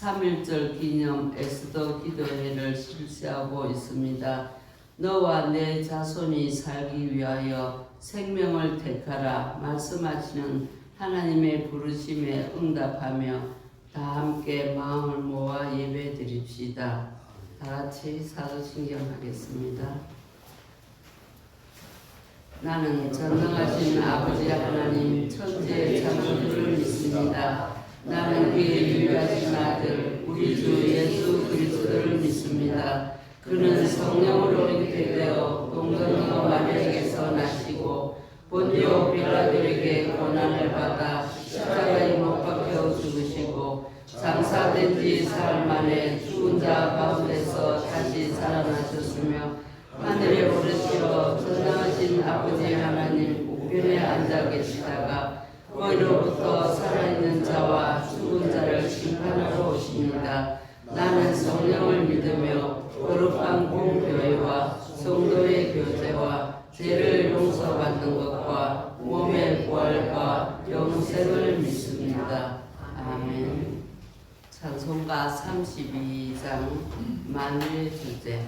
3.1절 기념 에스더 기도회를 실시하고 있습니다. 너와 내 자손이 살기 위하여 생명을 택하라 말씀하시는 하나님의 부르심에 응답하며 다 함께 마음을 모아 예배 드립시다. 다 같이 사도신경 하겠습니다. 나는 전능하신 아버지 하나님 천지의 창조주를 믿습니다. 나는 그의 유일하신 아들 우리 주 예수 그리스도를 믿습니다. 그는 성령으로 잉태되어 동정녀 마리아에게서 나시고 본디오 빌라도에게 고난을 받아 십자가에 못 박혀 죽으시고 장사된 지 사흘 만에 죽은 자 가운데서 다시 살아나셨으며 하늘에 오르시어 전능하신 아버지 하나님 우편에 앉아 계시다가 거기로부터 살아있는 자와 죽은 자를 심판하러 오십니다. 나는 성령을 믿으며 거룩한 공교회와 성도의 교제와 죄를 용서받는 것과 몸의 부활과 영생을 믿습니다. 아멘. 찬송가 32장 만일 주제.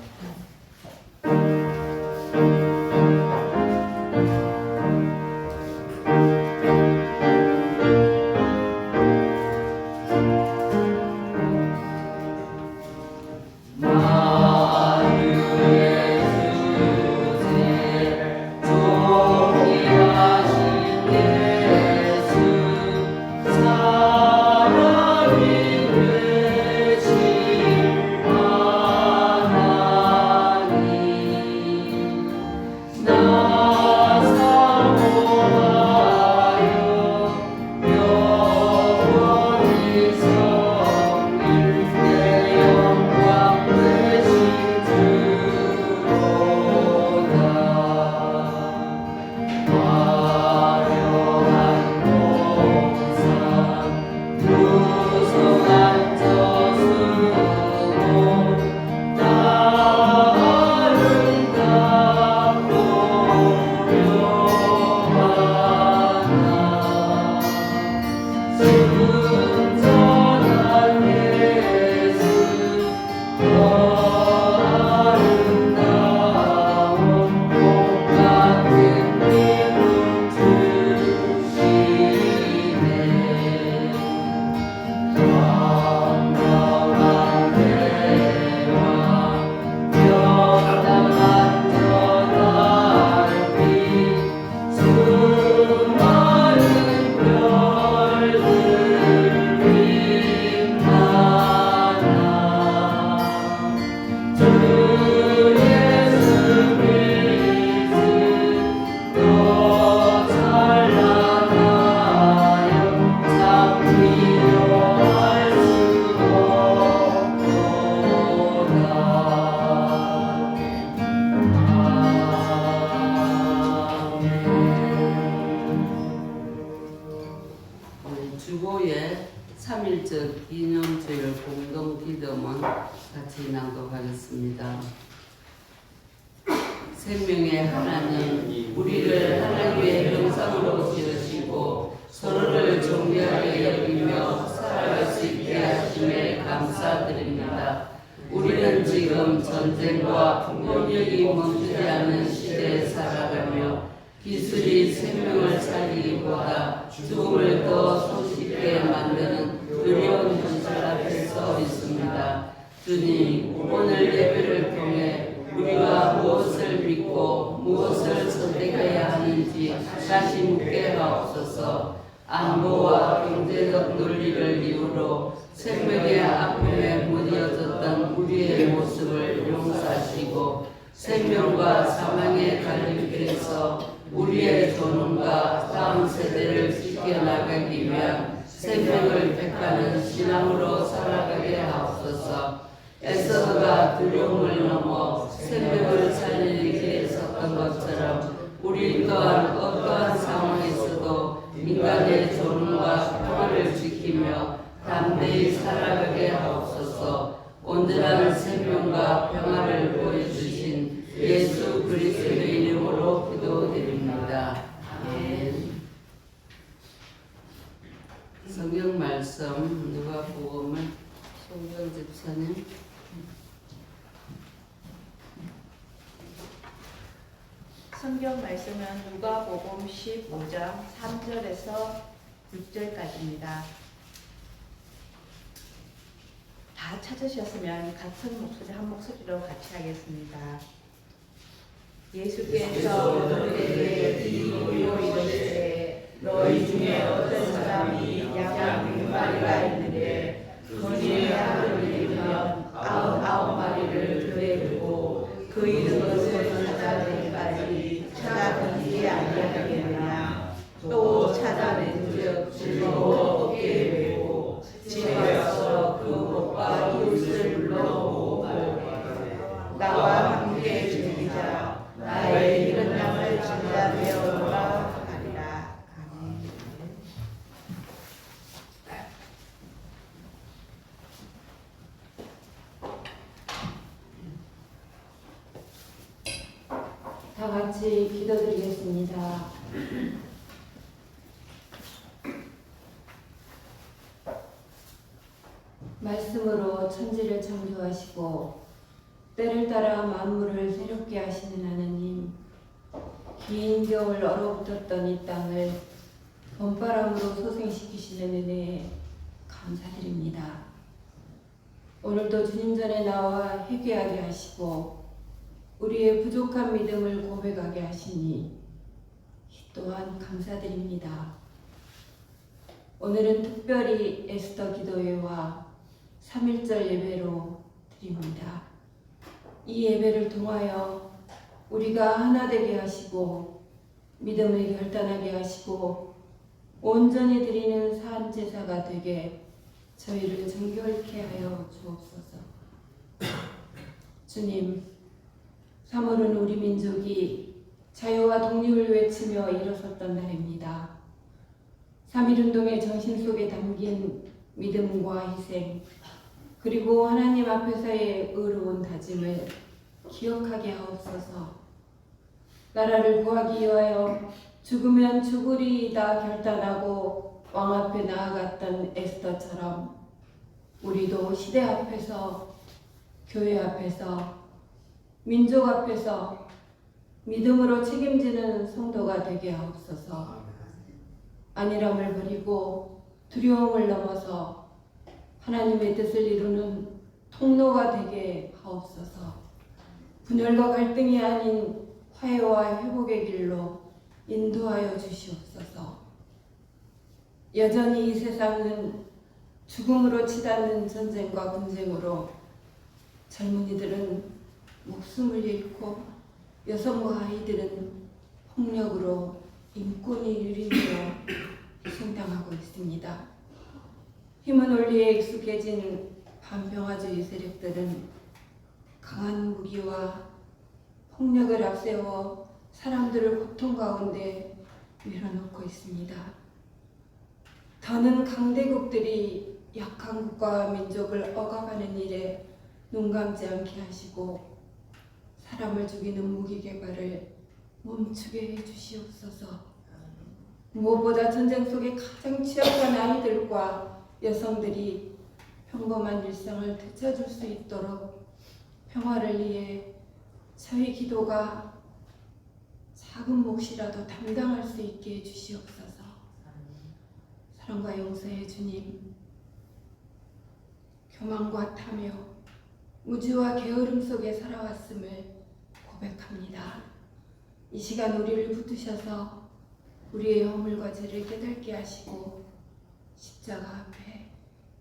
주보의 3.1절 기념주일 공동기도문 같이 낭독하겠습니다. 생명의 하나님, 우리를 하나님의 형상으로 지으시고 서로를 존귀하게 여기며 살아갈 수 있게 하심에 감사드립니다. 우리는 지금 전쟁과 폭력이 멈추지 않는 시대에 살아가며 기술이 생명을 살리기보다 죽음을 더 손쉽게 만드는 두려운 현실 앞에 서 있습니다. 주님, 오늘 예배를 통해 우리가 무엇을 믿고 무엇을 선택해야 하는지 다시 묻게 하옵소서. 안보와 경제적 논리를 이유로 생명의 아픔에 무뎌졌던 우리의 모습을 용서하시고 생명과 사망의 갈림길에서 우리의 존엄과 다음 세대를 지켜나가기 위한 생명을 택하는 신앙으로 살아가게 하옵소서. 에서가 두려움을 넘어 생명을 살리는 길에 섰던 것처럼 우리 또한 어떠한 상황에서도 인간의 존엄과 평화를 지키며 담대히 살아가게 하옵소서. 온전한 생명과 평화를 보여주신 예수 그리스도의 이름으로 기도드립니다. 아멘. 성경 말씀 누가복음을 성경 말씀은 누가복음 15장 3절에서 6절까지입니다. 다 찾으셨으면 같은 목소리 한 목소리로 같이 하겠습니다. 예수께서 그들에게 비유로 이르시되 너희 중에 어떤 사람이 양 100마리가 있는데 그중에 양을 잃으면 99마리를 들에 두고 그 잃은 것을 찾아내기까지 찾아다니지 아니하겠느냐. 또 찾아낸즉 즐거워 어깨에 메고 집에 와서 그 목과 이웃을 불러모으고 나와 함께 즐기자. 나의 잃은 양을 찾아 되어오라 하리라. 아멘. 다 같이 기도드리겠습니다. 말씀으로 천지를 창조하시고 때를 따라 만물을 새롭게 하시는 하나님, 긴 겨울 얼어붙었던 이 땅을 봄바람으로 소생시키시는 은혜에 감사드립니다. 오늘도 주님 전에 나와 회개하게 하시고 우리의 부족한 믿음을 고백하게 하시니 이 또한 감사드립니다. 오늘은 특별히 에스더 기도회와 3.1절 예배로 드립니다. 이 예배를 통하여 우리가 하나 되게 하시고 믿음을 결단하게 하시고 온전히 드리는 산제사가 되게 저희를 정결케 하여 주옵소서. 주님, 3월은 우리 민족이 자유와 독립을 외치며 일어섰던 날입니다. 3.1운동의 정신 속에 담긴 믿음과 희생, 그리고 하나님 앞에서의 의로운 다짐을 기억하게 하옵소서. 나라를 구하기 위하여 죽으면 죽으리이다 결단하고 왕 앞에 나아갔던 에스더처럼 우리도 시대 앞에서, 교회 앞에서, 민족 앞에서 믿음으로 책임지는 성도가 되게 하옵소서. 안일함을 버리고 두려움을 넘어서 하나님의 뜻을 이루는 통로가 되게 하옵소서. 분열과 갈등이 아닌 화해와 회복의 길로 인도하여 주시옵소서. 여전히 이 세상은 죽음으로 치닫는 전쟁과 분쟁으로 젊은이들은 목숨을 잃고 여성과 아이들은 폭력으로 인권이 유린되어 희생당하고 있습니다. 힘은 원리에 익숙해진 반평화주의 세력들은 강한 무기와 폭력을 앞세워 사람들을 고통 가운데 밀어넣고 있습니다. 더는 강대국들이 약한 국가와 민족을 억압하는 일에 눈 감지 않게 하시고 사람을 죽이는 무기 개발을 멈추게 해 주시옵소서. 무엇보다 전쟁 속에 가장 취약한 아이들과 여성들이 평범한 일상을 되찾을 수 있도록 평화를 위해 저희 기도가 작은 몫이라도 담당할 수 있게 해 주시옵소서. 사랑과 용서의 주님, 교만과 탐욕, 우주와 게으름 속에 살아왔음을 고백합니다. 이 시간 우리를 붙드셔서 우리의 허물과 죄를 깨닫게 하시고 십자가 앞에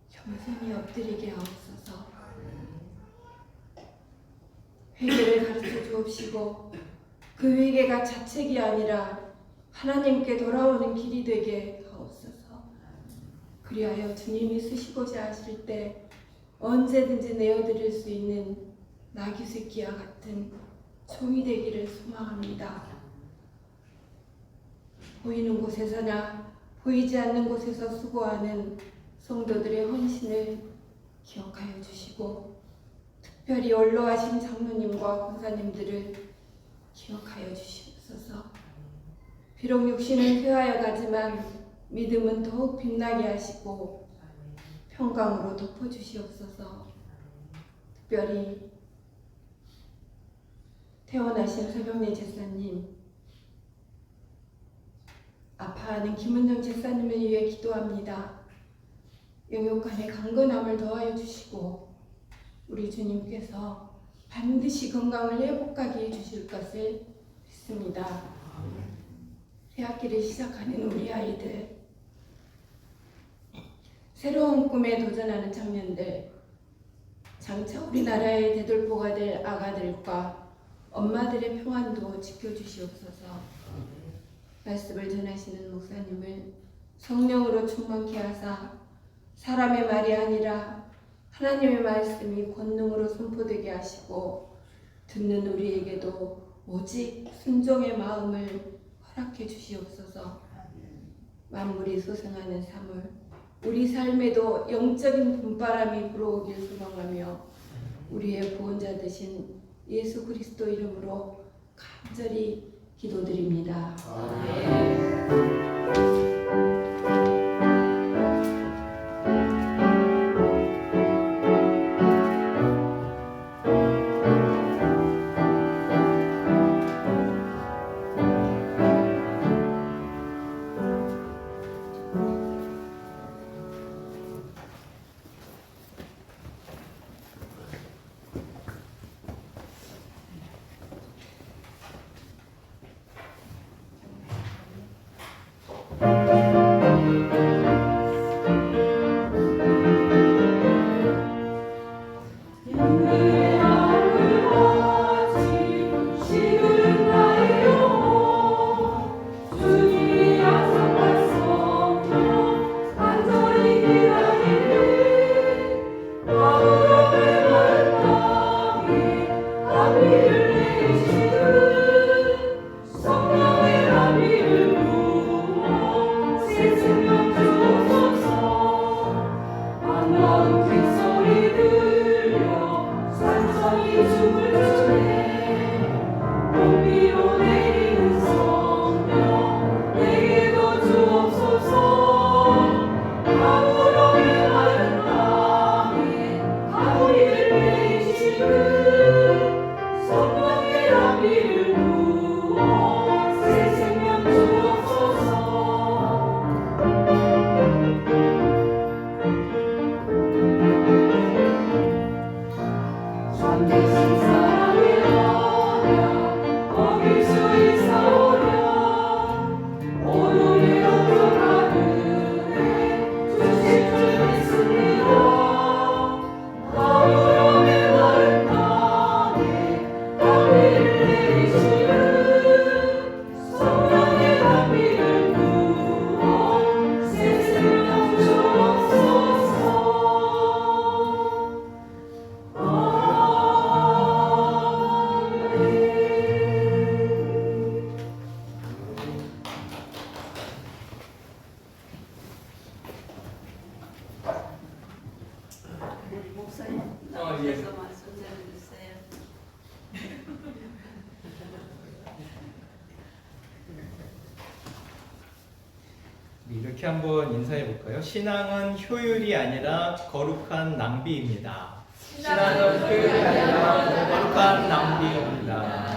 겸손히 엎드리게 하옵소서. 회개를 가르쳐 주옵시고 그 회개가 자책이 아니라 하나님께 돌아오는 길이 되게 하옵소서. 그리하여 주님이 쓰시고자 하실 때 언제든지 내어드릴 수 있는 나귀 새끼와 같은 종이 되기를 소망합니다. 보이는 곳에서나 보이지 않는 곳에서 수고하는 성도들의 헌신을 기억하여 주시고 특별히 원로하신 장로님과 권사님들을 기억하여 주시옵소서. 비록 육신은 쇠하여 가지만 믿음은 더욱 빛나게 하시고 평강으로 덮어주시옵소서. 특별히 태어나신 서경래 제사님, 아파하는 김은정 집사님을 위해 기도합니다. 영육간의 강건함을 더하여 주시고 우리 주님께서 반드시 건강을 회복하게 해주실 것을 믿습니다. 새학기를 시작하는 우리 아이들, 새로운 꿈에 도전하는 청년들, 장차 우리나라의 대돌보가 될 아가들과 엄마들의 평안도 지켜주시옵소서. 말씀을 전하시는 목사님을 성령으로 충만케 하사 사람의 말이 아니라 하나님의 말씀이 권능으로 선포되게 하시고 듣는 우리에게도 오직 순종의 마음을 허락해 주시옵소서. 만물이 소생하는 3월 우리 삶에도 영적인 봄바람이 불어오길 소망하며 우리의 구원자 되신 예수 그리스도 이름으로 간절히 기도드립니다. 나오셔서 말씀 전해주세요. 이렇게 한번 인사해 볼까요? 신앙은 효율이 아니라 거룩한 낭비입니다. 신앙은 효율이 아니라 거룩한 낭비입니다.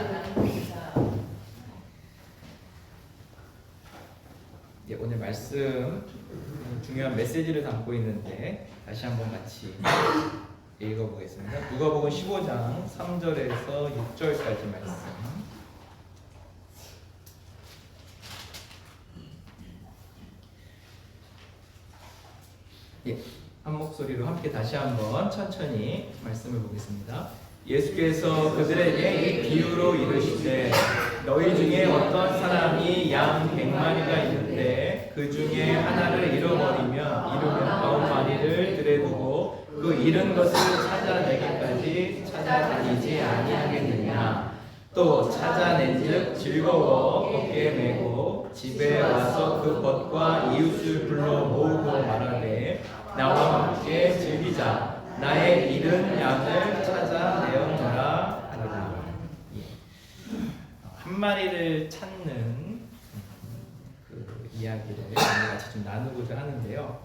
예, 오늘 말씀 중요한 메시지를 담고 있는데 다시 한번 같이 읽어보겠습니다. 누가복음 15장 3절에서 6절까지 말씀. 예, 한 목소리로 함께 다시 한번 천천히 말씀을 보겠습니다. 예수께서 그들에게 이 비유로 이르시되 너희 중에 어떤 사람이 양 100마리가 있는데 그 중에 하나를 잃어버리면 9마리를 들에 두고 그 잃은 것을 찾아내기까지 찾아다니지 아니하겠느냐. 또 찾아낸즉 즐거워 어깨에 메고 집에 와서 그 벗과 이웃을 불러 모으고 말하되 나와 함께 즐기자. 나의 잃은 양을 찾아내었노라 하더라. 한 마리를 찾는 그 이야기를 같이 좀 나누고자 하는데요.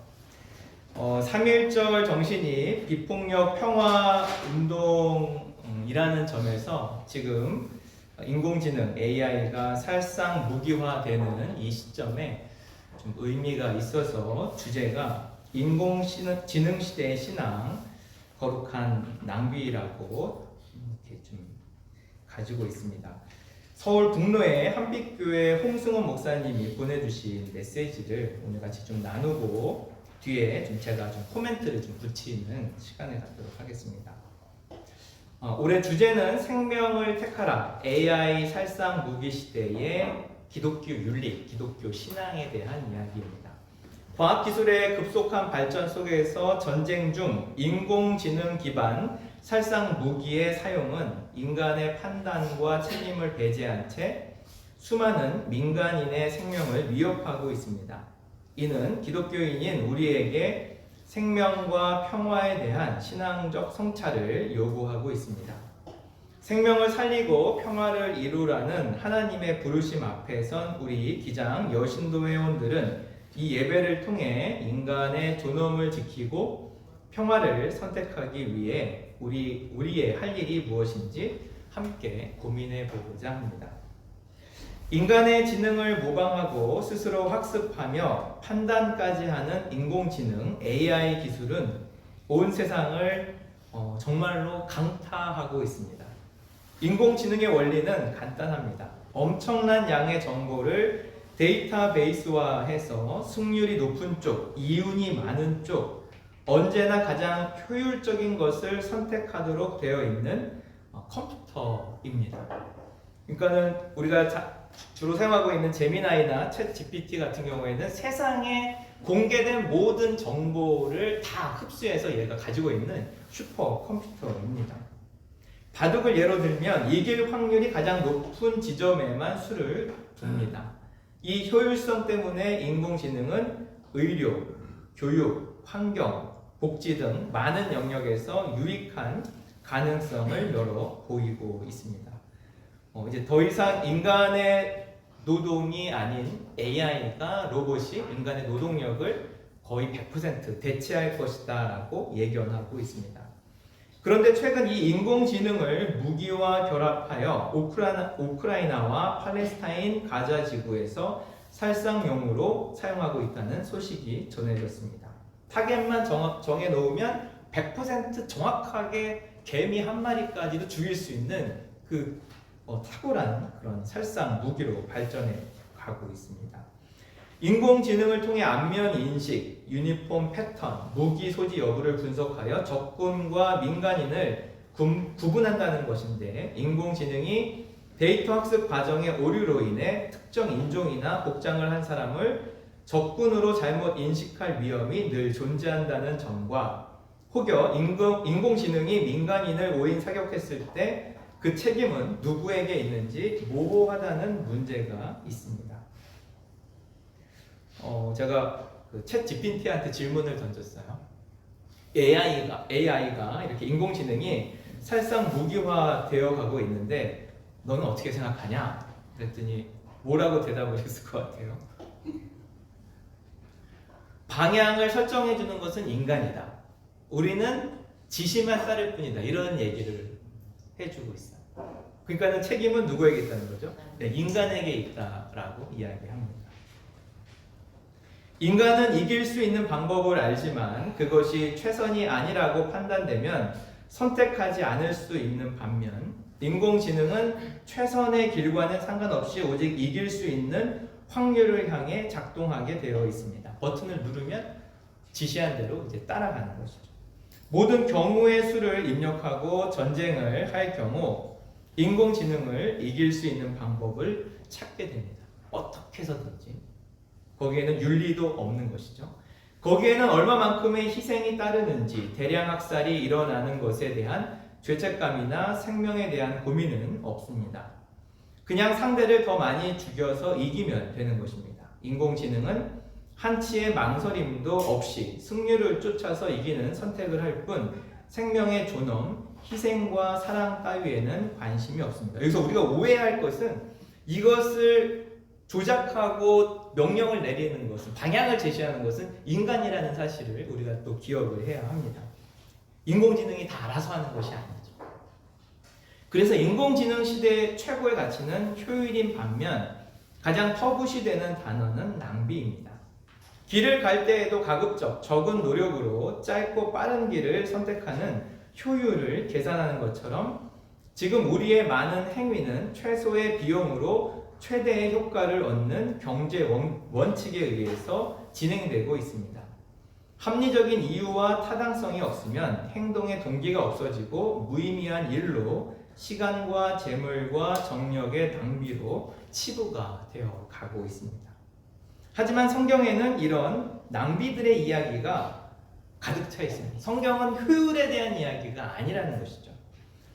3.1절 정신이 비폭력 평화 운동이라는 점에서 지금 인공지능 AI가 살상 무기화되는 이 시점에 좀 의미가 있어서 주제가 인공지능 시대의 신앙, 거룩한 낭비라고 이렇게 좀 가지고 있습니다. 서울 북로의 한빛교회 홍승원 목사님이 보내주신 메시지를 오늘 같이 좀 나누고 뒤에 좀 제가 좀 코멘트를 좀 붙이는 시간을 갖도록 하겠습니다. 올해 주제는 생명을 택하라, AI 살상 무기 시대의 기독교 윤리, 기독교 신앙에 대한 이야기입니다. 과학기술의 급속한 발전 속에서 전쟁 중 인공지능 기반 살상 무기의 사용은 인간의 판단과 책임을 배제한 채 수많은 민간인의 생명을 위협하고 있습니다. 이는 기독교인인 우리에게 생명과 평화에 대한 신앙적 성찰을 요구하고 있습니다. 생명을 살리고 평화를 이루라는 하나님의 부르심 앞에 선 우리 기장 여신도 회원들은 이 예배를 통해 인간의 존엄을 지키고 평화를 선택하기 위해 우리의 할 일이 무엇인지 함께 고민해 보고자 합니다. 인간의 지능을 모방하고 스스로 학습하며 판단까지 하는 인공지능 AI 기술은 온 세상을 정말로 강타하고 있습니다. 인공지능의 원리는 간단합니다. 엄청난 양의 정보를 데이터베이스화해서 승률이 높은 쪽, 이윤이 많은 쪽, 언제나 가장 효율적인 것을 선택하도록 되어 있는 컴퓨터입니다. 그러니까는 우리가 주로 사용하고 있는 제미나이나 챗 GPT 같은 경우에는 세상에 공개된 모든 정보를 다 흡수해서 얘가 가지고 있는 슈퍼 컴퓨터입니다. 바둑을 예로 들면 이길 확률이 가장 높은 지점에만 수를 둡니다. 이 효율성 때문에 인공지능은 의료, 교육, 환경, 복지 등 많은 영역에서 유익한 가능성을 열어 보이고 있습니다. 이제 더 이상 인간의 노동이 아닌 AI가 로봇이 인간의 노동력을 거의 100% 대체할 것이다 라고 예견하고 있습니다. 그런데 최근 이 인공지능을 무기와 결합하여 우크라이나와 팔레스타인 가자 지구에서 살상용으로 사용하고 있다는 소식이 전해졌습니다. 타겟만 정해 놓으면 100% 정확하게 개미 한 마리까지도 죽일 수 있는 그 탁월한 그런 살상 무기로 발전해 가고 있습니다. 인공지능을 통해 안면 인식, 유니폼 패턴, 무기 소지 여부를 분석하여 적군과 민간인을 구분한다는 것인데, 인공지능이 데이터 학습 과정의 오류로 인해 특정 인종이나 복장을 한 사람을 적군으로 잘못 인식할 위험이 늘 존재한다는 점과, 혹여 인공지능이 민간인을 오인 사격했을 때 그 책임은 누구에게 있는지 모호하다는 문제가 있습니다. 제가 그 챗 GPT한테 질문을 던졌어요. AI가 이렇게 인공지능이 살상 무기화 되어 가고 있는데 너는 어떻게 생각하냐? 그랬더니 뭐라고 대답을 했을 것 같아요? 방향을 설정해 주는 것은 인간이다. 우리는 지시만 따를 뿐이다. 이런 얘기를 해주고 있어요. 그러니까는 책임은 누구에게 있다는 거죠? 네, 인간에게 있다라고 이야기합니다. 인간은 이길 수 있는 방법을 알지만 그것이 최선이 아니라고 판단되면 선택하지 않을 수 있는 반면, 인공지능은 최선의 길과는 상관없이 오직 이길 수 있는 확률을 향해 작동하게 되어 있습니다. 버튼을 누르면 지시한 대로 이제 따라가는 것이죠. 모든 경우의 수를 입력하고 전쟁을 할 경우 인공지능을 이길 수 있는 방법을 찾게 됩니다. 어떻게 해서든지. 거기에는 윤리도 없는 것이죠. 거기에는 얼마만큼의 희생이 따르는지, 대량 학살이 일어나는 것에 대한 죄책감이나 생명에 대한 고민은 없습니다. 그냥 상대를 더 많이 죽여서 이기면 되는 것입니다. 인공지능은 한치의 망설임도 없이 승률을 쫓아서 이기는 선택을 할 뿐 생명의 존엄, 희생과 사랑 따위에는 관심이 없습니다. 여기서 우리가 오해할 것은 이것을 조작하고 명령을 내리는 것은, 방향을 제시하는 것은 인간이라는 사실을 우리가 또 기억을 해야 합니다. 인공지능이 다 알아서 하는 것이 아니죠. 그래서 인공지능 시대의 최고의 가치는 효율인 반면 가장 터부시되는 단어는 낭비입니다. 길을 갈 때에도 가급적 적은 노력으로 짧고 빠른 길을 선택하는 효율을 계산하는 것처럼 지금 우리의 많은 행위는 최소의 비용으로 최대의 효과를 얻는 경제 원칙에 의해서 진행되고 있습니다. 합리적인 이유와 타당성이 없으면 행동의 동기가 없어지고 무의미한 일로 시간과 재물과 정력의 낭비로 치부가 되어 가고 있습니다. 하지만 성경에는 이런 낭비들의 이야기가 가득 차 있습니다. 성경은 효율에 대한 이야기가 아니라는 것이죠.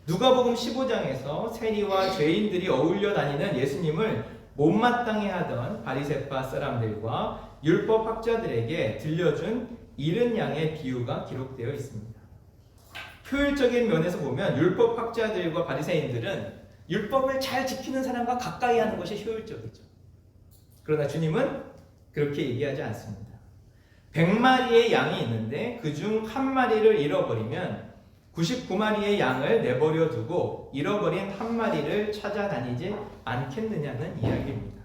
누가복음 15장에서 세리와 죄인들이 어울려 다니는 예수님을 못마땅해 하던 바리새파 사람들과 율법 학자들에게 들려준 잃은 양의 비유가 기록되어 있습니다. 효율적인 면에서 보면 율법 학자들과 바리새인들은 율법을 잘 지키는 사람과 가까이 하는 것이 효율적이죠. 그러나 주님은 그렇게 얘기하지 않습니다. 100마리의 양이 있는데 그중 한 마리를 잃어버리면 99마리의 양을 내버려 두고 잃어버린 한 마리를 찾아다니지 않겠느냐는 이야기입니다.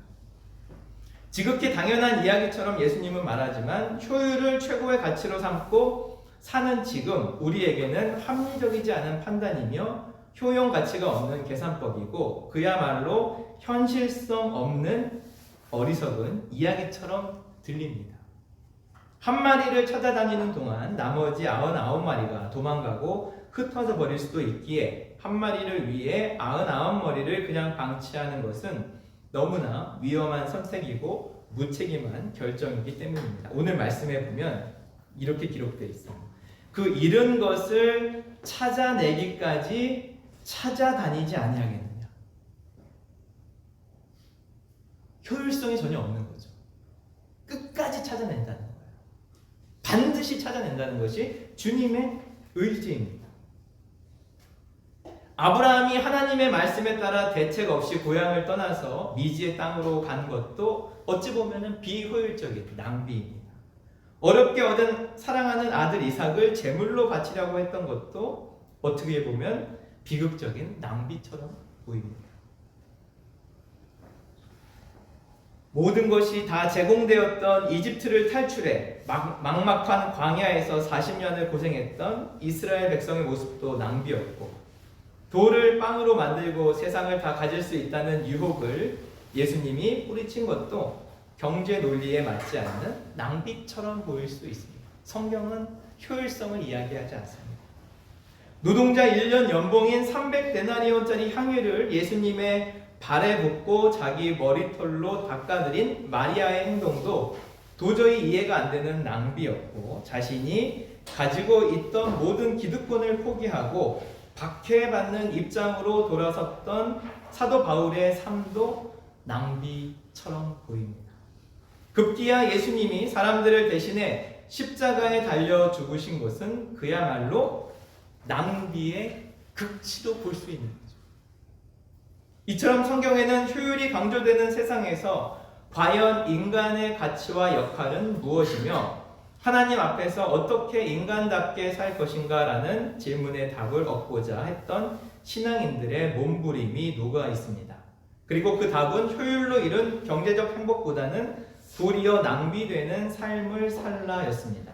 지극히 당연한 이야기처럼 예수님은 말하지만 효율을 최고의 가치로 삼고 사는 지금 우리에게는 합리적이지 않은 판단이며 효용 가치가 없는 계산법이고 그야말로 현실성 없는 어리석은 이야기처럼 들립니다. 한 마리를 찾아다니는 동안 나머지 99마리가 도망가고 흩어져 버릴 수도 있기에 한 마리를 위해 99마리를 그냥 방치하는 것은 너무나 위험한 선택이고 무책임한 결정이기 때문입니다. 오늘 말씀에 보면 이렇게 기록되어 있습니다. 그 잃은 것을 찾아내기까지 찾아다니지 아니하겠느냐. 효율성이 전혀 없는 거죠. 끝까지 찾아낸다는 거예요. 반드시 찾아낸다는 것이 주님의 의지입니다. 아브라함이 하나님의 말씀에 따라 대책 없이 고향을 떠나서 미지의 땅으로 간 것도 어찌 보면 비효율적인 낭비입니다. 어렵게 얻은 사랑하는 아들 이삭을 제물로 바치려고 했던 것도 어떻게 보면 비극적인 낭비처럼 보입니다. 모든 것이 다 제공되었던 이집트를 탈출해 막막한 광야에서 40년을 고생했던 이스라엘 백성의 모습도 낭비였고 돌을 빵으로 만들고 세상을 다 가질 수 있다는 유혹을 예수님이 뿌리친 것도 경제 논리에 맞지 않는 낭비처럼 보일 수 있습니다. 성경은 효율성을 이야기하지 않습니다. 노동자 1년 연봉인 300데나리온짜리 향유를 예수님의 발에 붓고 자기 머리털로 닦아드린 마리아의 행동도 도저히 이해가 안 되는 낭비였고 자신이 가지고 있던 모든 기득권을 포기하고 박해받는 입장으로 돌아섰던 사도 바울의 삶도 낭비처럼 보입니다. 급기야 예수님이 사람들을 대신해 십자가에 달려 죽으신 것은 그야말로 낭비의 극치로 볼 수 있는 거죠. 이처럼 성경에는 효율이 강조되는 세상에서 과연 인간의 가치와 역할은 무엇이며 하나님 앞에서 어떻게 인간답게 살 것인가 라는 질문에 답을 얻고자 했던 신앙인들의 몸부림이 녹아 있습니다. 그리고 그 답은 효율로 이룬 경제적 행복보다는 도리어 낭비되는 삶을 살라였습니다.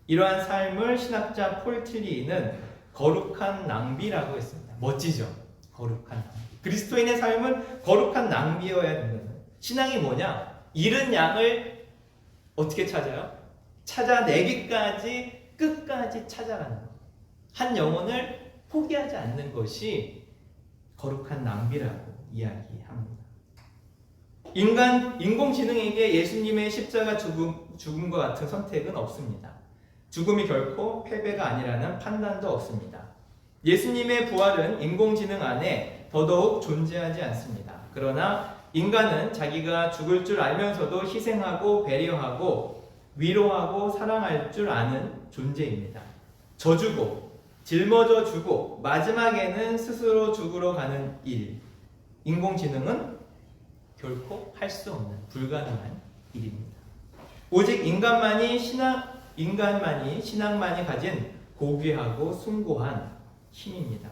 이러한 삶을 신학자 폴 틸리는 거룩한 낭비라고 했습니다. 멋지죠? 거룩한 낭비. 그리스도인의 삶은 거룩한 낭비여야 된다는 거예요. 신앙이 뭐냐? 잃은 양을 어떻게 찾아요? 찾아내기까지 끝까지 찾아가는 것. 한 영혼을 포기하지 않는 것이 거룩한 낭비라고 이야기합니다. 인공지능에게 예수님의 십자가 죽음과 같은 선택은 없습니다. 죽음이 결코 패배가 아니라는 판단도 없습니다. 예수님의 부활은 인공지능 안에 더더욱 존재하지 않습니다. 그러나 인간은 자기가 죽을 줄 알면서도 희생하고 배려하고 위로하고 사랑할 줄 아는 존재입니다. 져주고 짊어져 주고 마지막에는 스스로 죽으러 가는 일. 인공지능은 결코 할 수 없는 불가능한 일입니다. 오직 인간만이 신앙만이 가진 고귀하고 숭고한 힘입니다.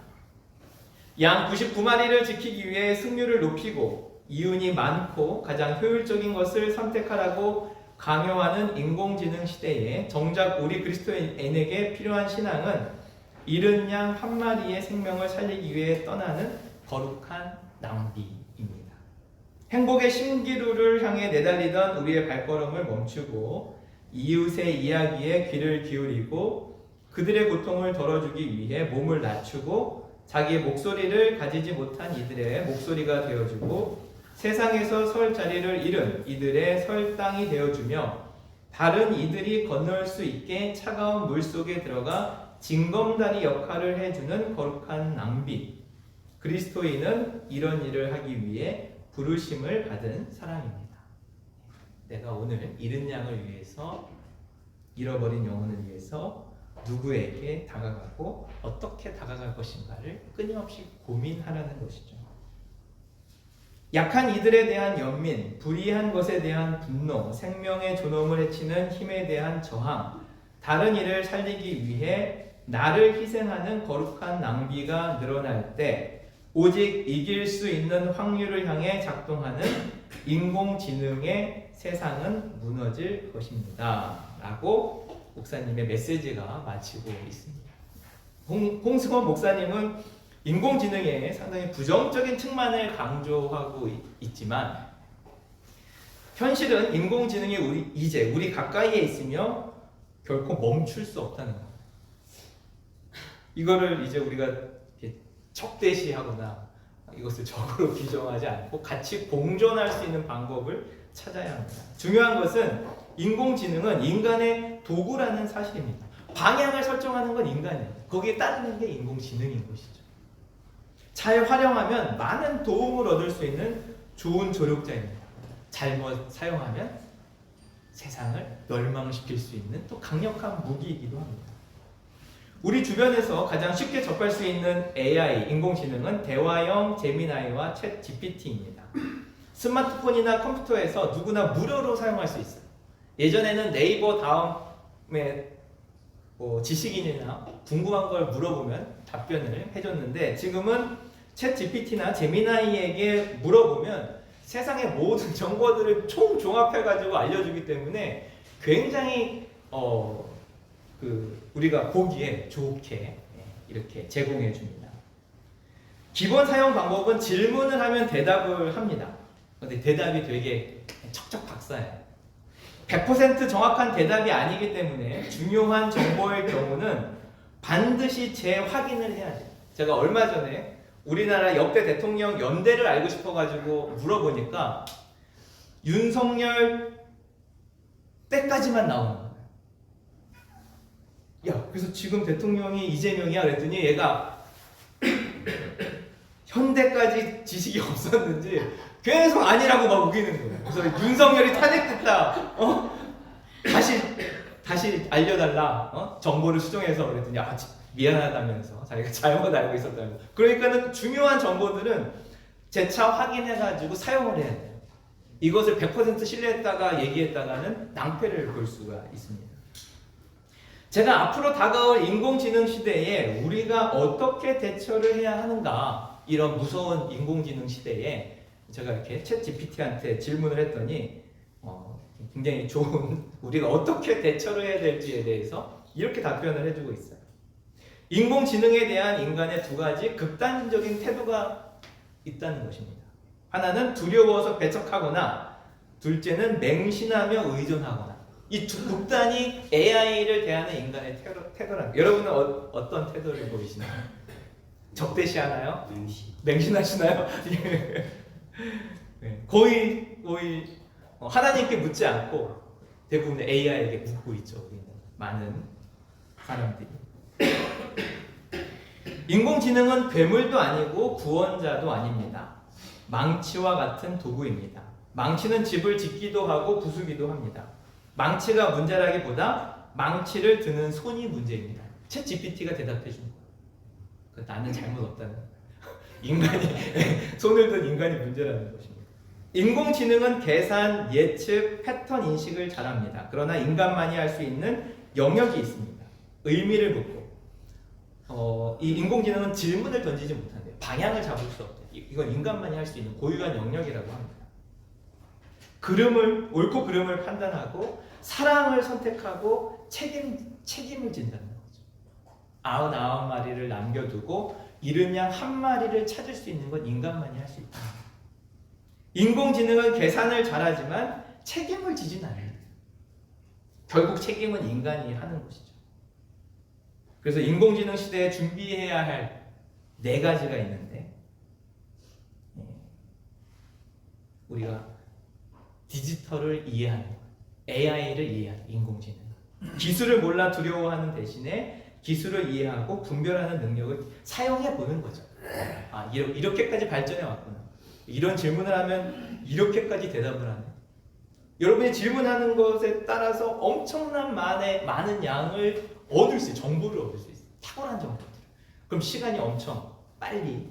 양 99마리를 지키기 위해 승률을 높이고 이윤이 많고 가장 효율적인 것을 선택하라고 강요하는 인공지능 시대에 정작 우리 그리스도인에게 필요한 신앙은 잃은 양 한 마리의 생명을 살리기 위해 떠나는 거룩한 낭비입니다. 행복의 신기루를 향해 내달리던 우리의 발걸음을 멈추고 이웃의 이야기에 귀를 기울이고 그들의 고통을 덜어주기 위해 몸을 낮추고 자기의 목소리를 가지지 못한 이들의 목소리가 되어주고 세상에서 설 자리를 잃은 이들의 설 땅이 되어주며 다른 이들이 건널 수 있게 차가운 물 속에 들어가 징검다리 역할을 해주는 거룩한 낭비. 그리스도인은 이런 일을 하기 위해 부르심을 받은 사람입니다. 내가 오늘 잃은 양을 위해서, 잃어버린 영혼을 위해서 누구에게 다가가고 어떻게 다가갈 것인가를 끊임없이 고민하라는 것이죠. 약한 이들에 대한 연민, 불의한 것에 대한 분노, 생명의 존엄을 해치는 힘에 대한 저항, 다른 이를 살리기 위해 나를 희생하는 거룩한 낭비가 늘어날 때 오직 이길 수 있는 확률을 향해 작동하는 인공지능의 세상은 무너질 것입니다. 라고 목사님의 메시지가 마치고 있습니다. 홍승원 목사님은 인공지능의 상당히 부정적인 측면을 강조하고 있지만 현실은 인공지능이 이제 우리 가까이에 있으며 결코 멈출 수 없다는 겁니다. 이거를 이제 우리가 적대시하거나 이것을 적으로 규정하지 않고 같이 공존할 수 있는 방법을 찾아야 합니다. 중요한 것은 인공지능은 인간의 도구라는 사실입니다. 방향을 설정하는 건 인간이에요. 거기에 따르는 게 인공지능인 것이죠. 잘 활용하면 많은 도움을 얻을 수 있는 좋은 조력자입니다. 잘못 사용하면 세상을 멸망시킬 수 있는 또 강력한 무기이기도 합니다. 우리 주변에서 가장 쉽게 접할 수 있는 AI, 인공지능은 대화형 제미나이와 챗 GPT입니다. 스마트폰이나 컴퓨터에서 누구나 무료로 사용할 수 있어요. 예전에는 네이버 다음에 지식인이나 궁금한 걸 물어보면 답변을 해줬는데 지금은 챗 GPT나 제미나이에게 물어보면 세상의 모든 정보들을 총종합해가지고 알려주기 때문에 굉장히 우리가 보기에 좋게 이렇게 제공해 줍니다. 기본 사용 방법은 질문을 하면 대답을 합니다. 근데 대답이 되게 척척박사예요. 100% 정확한 대답이 아니기 때문에 중요한 정보의 경우는 반드시 재확인을 해야 돼요. 제가 얼마 전에 우리나라 역대 대통령 연대를 알고 싶어가지고 물어보니까 윤석열 때까지만 나오는 거예요. 야, 그래서 지금 대통령이 이재명이야 그랬더니 얘가 현대까지 지식이 없었는지 계속 아니라고 막 우기는 거예요. 그래서 윤석열이 탄핵됐다. 다시 알려달라. 정보를 수정해서 그랬더니 미안하다면서 자기가 잘못 알고 있었다면서. 그러니까는 중요한 정보들은 재차 확인해가지고 사용을 해야 돼요. 이것을 100% 신뢰했다가 얘기했다가는 낭패를 볼 수가 있습니다. 제가 앞으로 다가올 인공지능 시대에 우리가 어떻게 대처를 해야 하는가, 이런 무서운 인공지능 시대에 제가 이렇게 챗 GPT한테 질문을 했더니 굉장히 좋은, 우리가 어떻게 대처를 해야 될지에 대해서 이렇게 답변을 해주고 있어요. 인공지능에 대한 인간의 두 가지 극단적인 태도가 있다는 것입니다. 하나는 두려워서 배척하거나, 둘째는 맹신하며 의존하거나. 이 두 극단이 AI를 대하는 인간의 태도랍니다. 여러분은 어떤 태도를 보이시나요? 적대시하나요? 맹신하시나요? 거의 하나님께 묻지 않고 대부분 AI에게 묻고 있죠. 우리는 많은 사람들이. 인공지능은 괴물도 아니고 구원자도 아닙니다. 망치와 같은 도구입니다. 망치는 집을 짓기도 하고 부수기도 합니다. 망치가 문제라기보다 망치를 드는 손이 문제입니다. 챗 GPT가 대답해 준 거예요. 나는 잘못 없다는 거예요. 인간이 손을 든 인간이 문제라는 것입니다. 인공지능은 계산, 예측, 패턴 인식을 잘합니다. 그러나 인간만이 할 수 있는 영역이 있습니다. 의미를 묻고, 이 인공지능은 질문을 던지지 못한대요. 방향을 잡을 수 없대요. 이건 인간만이 할 수 있는 고유한 영역이라고 합니다. 옳고 그름을 판단하고 사랑을 선택하고 책임을 진다는 거죠. 99마리를 남겨두고 잃은 양 1마리를 찾을 수 있는 건 인간만이 할 수 있다. 인공지능은 계산을 잘하지만 책임을 지진 않아요. 결국 책임은 인간이 하는 것이죠. 그래서 인공지능 시대에 준비해야 할 4가지가 있는데, 우리가 디지털을 이해하는 것, AI를 이해하는 인공지능, 기술을 몰라 두려워하는 대신에 기술을 이해하고 분별하는 능력을 사용해 보는 거죠. 아, 이렇게까지 발전해 왔구나. 이런 질문을 하면 이렇게까지 대답을 하네. 여러분이 질문하는 것에 따라서 엄청난 많은 양을 얻을 수 있어요. 정보를 얻을 수 있어요. 탁월한 정보들. 그럼 시간이 엄청 빨리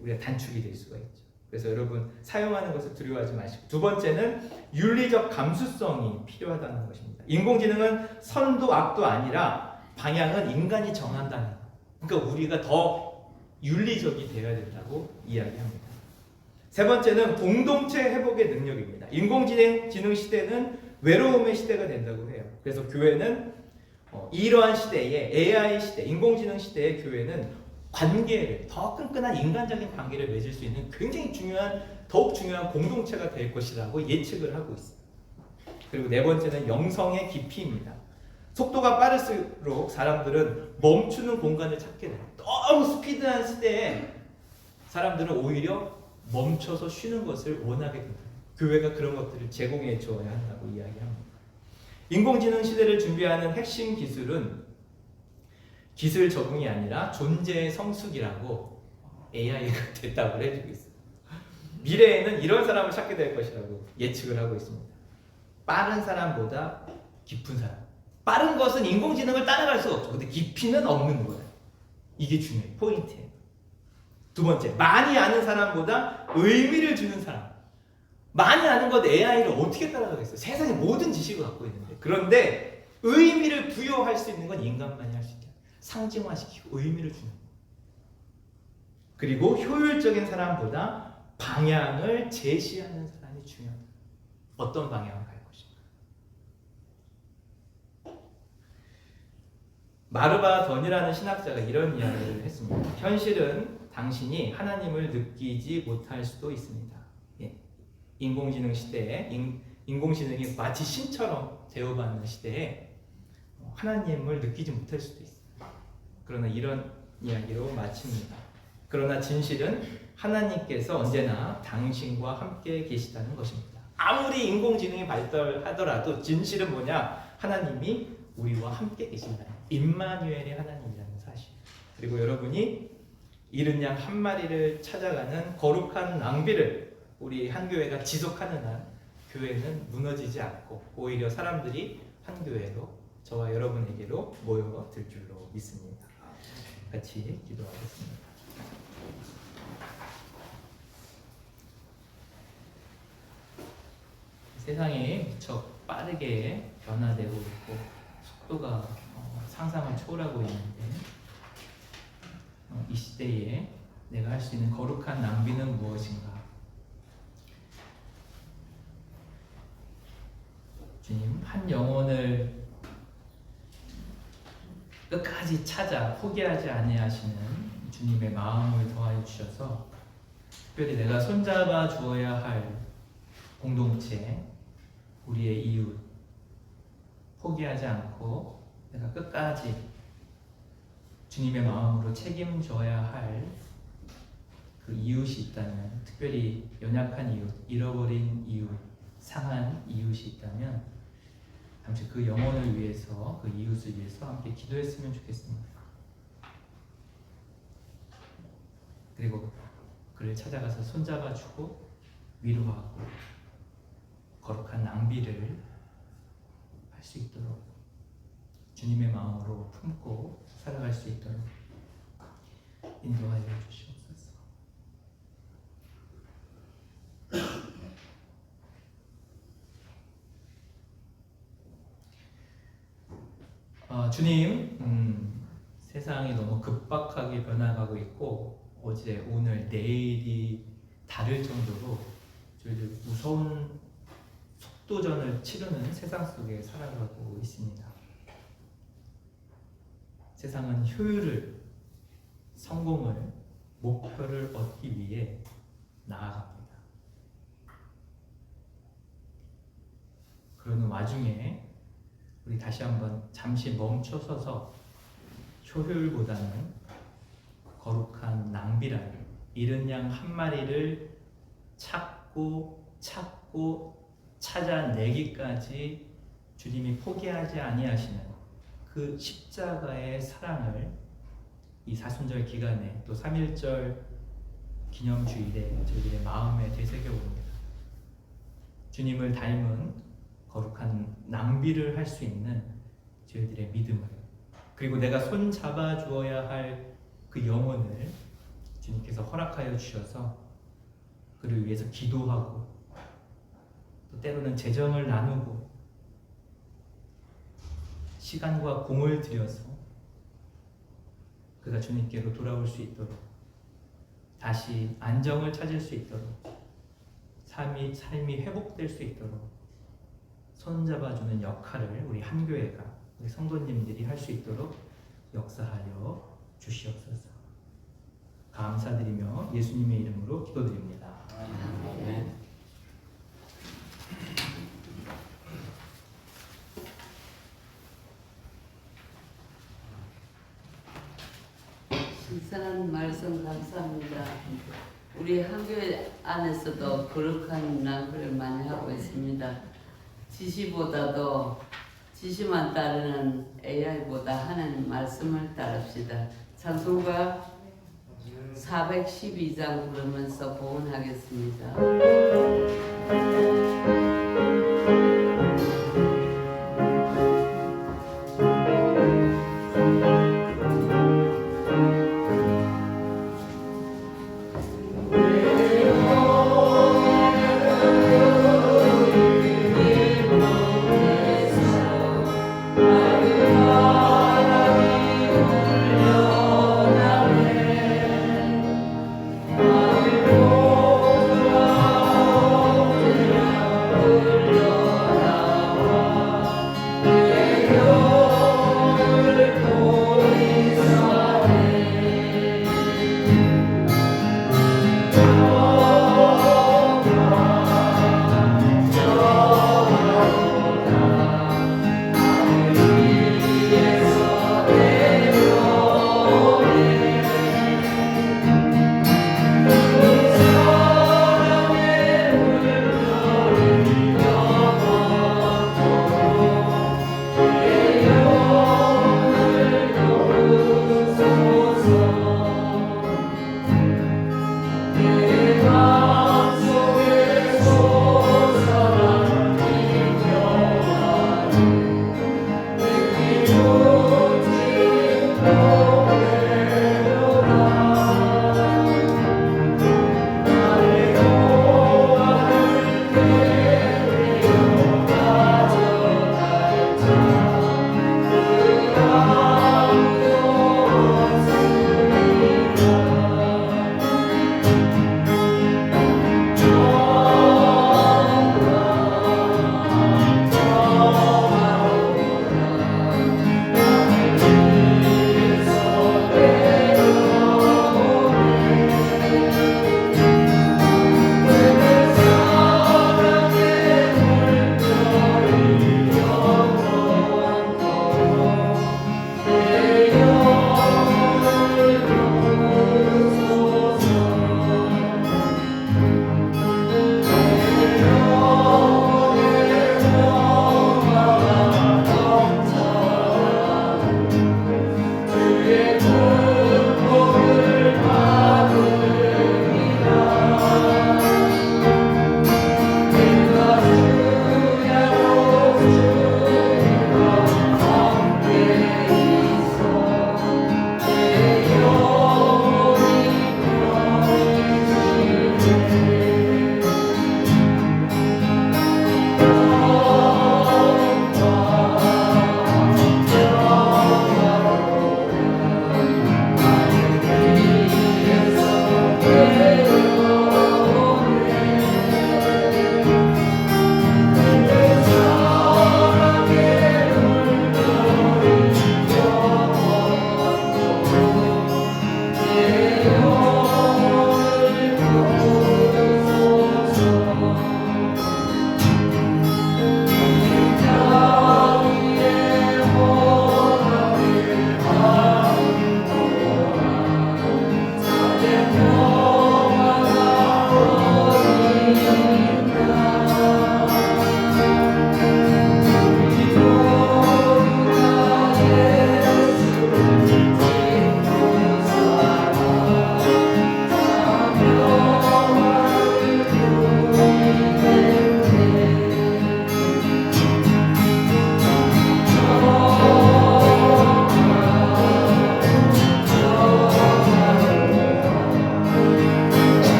우리가 단축이 될 수가 있죠. 그래서 여러분 사용하는 것을 두려워하지 마시고, 2번째는 윤리적 감수성이 필요하다는 것입니다. 인공지능은 선도 악도 아니라 방향은 인간이 정한다는 것. 그러니까 우리가 더 윤리적이 되어야 된다고 이야기합니다. 3번째는 공동체 회복의 능력입니다. 인공지능 시대는 외로움의 시대가 된다고 해요. 그래서 교회는 이러한 시대에 AI 시대, 인공지능 시대의 교회는 관계를, 더 끈끈한 인간적인 관계를 맺을 수 있는 굉장히 더욱 중요한 공동체가 될 것이라고 예측을 하고 있어요. 그리고 4번째는 영성의 깊이입니다. 속도가 빠를수록 사람들은 멈추는 공간을 찾게 돼요. 너무 스피드한 시대에 사람들은 오히려 멈춰서 쉬는 것을 원하게 됩니다. 교회가 그런 것들을 제공해 주어야 한다고 이야기합니다. 인공지능 시대를 준비하는 핵심 기술은 기술 적응이 아니라 존재의 성숙이라고 AI가 대답을 해주고 있어요. 미래에는 이런 사람을 찾게 될 것이라고 예측을 하고 있습니다. 빠른 사람보다 깊은 사람. 빠른 것은 인공지능을 따라갈 수가 없죠. 근데 깊이는 없는 거예요. 이게 중요해요. 포인트예요. 2번째, 많이 아는 사람보다 의미를 주는 사람. 많이 아는 것 AI를 어떻게 따라가겠어요? 세상에 모든 지식을 갖고 있는데. 그런데 의미를 부여할 수 있는 건 인간만이 할 수 있어요. 상징화시키고 의미를 주는 거예요. 그리고 효율적인 사람보다 방향을 제시하는 사람이 중요하다. 어떤 방향을 갈 것인가. 마르바 던이라는 신학자가 이런 이야기를 했습니다. 현실은 당신이 하나님을 느끼지 못할 수도 있습니다. 인공지능 시대에 인공지능이 마치 신처럼 대우받는 시대에 하나님을 느끼지 못할 수도 있어요. 그러나 이런 이야기로 마칩니다. 그러나 진실은 하나님께서 언제나 당신과 함께 계시다는 것입니다. 아무리 인공지능이 발달하더라도 진실은 뭐냐? 하나님이 우리와 함께 계신다. 임마누엘의 하나님이라는 사실. 그리고 여러분이 잃은 양 1마리를 찾아가는 거룩한 낭비를 우리 한 교회가 지속하는 한 교회는 무너지지 않고 오히려 사람들이 한 교회로, 저와 여러분에게로 모여들 줄로 믿습니다. 같이 기도하겠습니다. 세상이 무척 빠르게 변화되고 있고 속도가 상상을 초월하고 있는데, 이 시대에 내가 할 수 있는 거룩한 낭비는 무엇인가? 주님, 한 영혼을 끝까지 찾아 포기하지 아니하시는 주님의 마음을 더하여 주셔서 특별히 내가 손잡아 주어야 할 공동체, 우리의 이웃 포기하지 않고 내가 끝까지 주님의 마음으로 책임져야 할 그 이웃이 있다면, 특별히 연약한 이웃, 잃어버린 이웃, 상한 이웃이 있다면 잠시 그 영혼을 위해서, 그 이웃을 위해서 함께 기도했으면 좋겠습니다. 그리고 그를 찾아가서 손잡아주고 위로하고 거룩한 낭비를 할 수 있도록 주님의 마음으로 품고 살아갈 수 있도록 인도하여 주시옵소서. 주님, 세상이 너무 급박하게 변화가고 있고 어제, 오늘, 내일이 다를 정도로 저희들 무서운 속도전을 치르는 세상 속에 살아가고 있습니다. 세상은 효율을, 성공을, 목표를 얻기 위해 나아갑니다. 그러는 와중에 우리 다시 한번 잠시 멈춰서서 효율보다는 거룩한 낭비라는 잃은 양 한 마리를 찾고 찾아내기까지 주님이 포기하지 아니하시는 그 십자가의 사랑을 이 사순절 기간에 또 3.1절 기념주일에 저희들의 마음에 되새겨 봅니다. 주님을 닮은 거룩한 낭비를 할 수 있는 저희들의 믿음을, 그리고 내가 손 잡아 주어야 할 그 영혼을 주님께서 허락하여 주셔서 그를 위해서 기도하고 또 때로는 재정을 나누고 시간과 공을 들여서 그가 주님께로 돌아올 수 있도록, 다시 안정을 찾을 수 있도록, 삶이 회복될 수 있도록 손잡아주는 역할을 우리 한교회가, 우리 성도님들이 할 수 있도록 역사하여 주시옵소서. 감사드리며 예수님의 이름으로 기도드립니다. 아멘. 신선한 말씀 감사합니다. 우리 한교회 안에서도 거룩한 낭비를 많이 하고 있습니다. 지시만 따르는 AI보다 하나님 말씀을 따릅시다. 찬송가 412장 부르면서 보훈하겠습니다. 주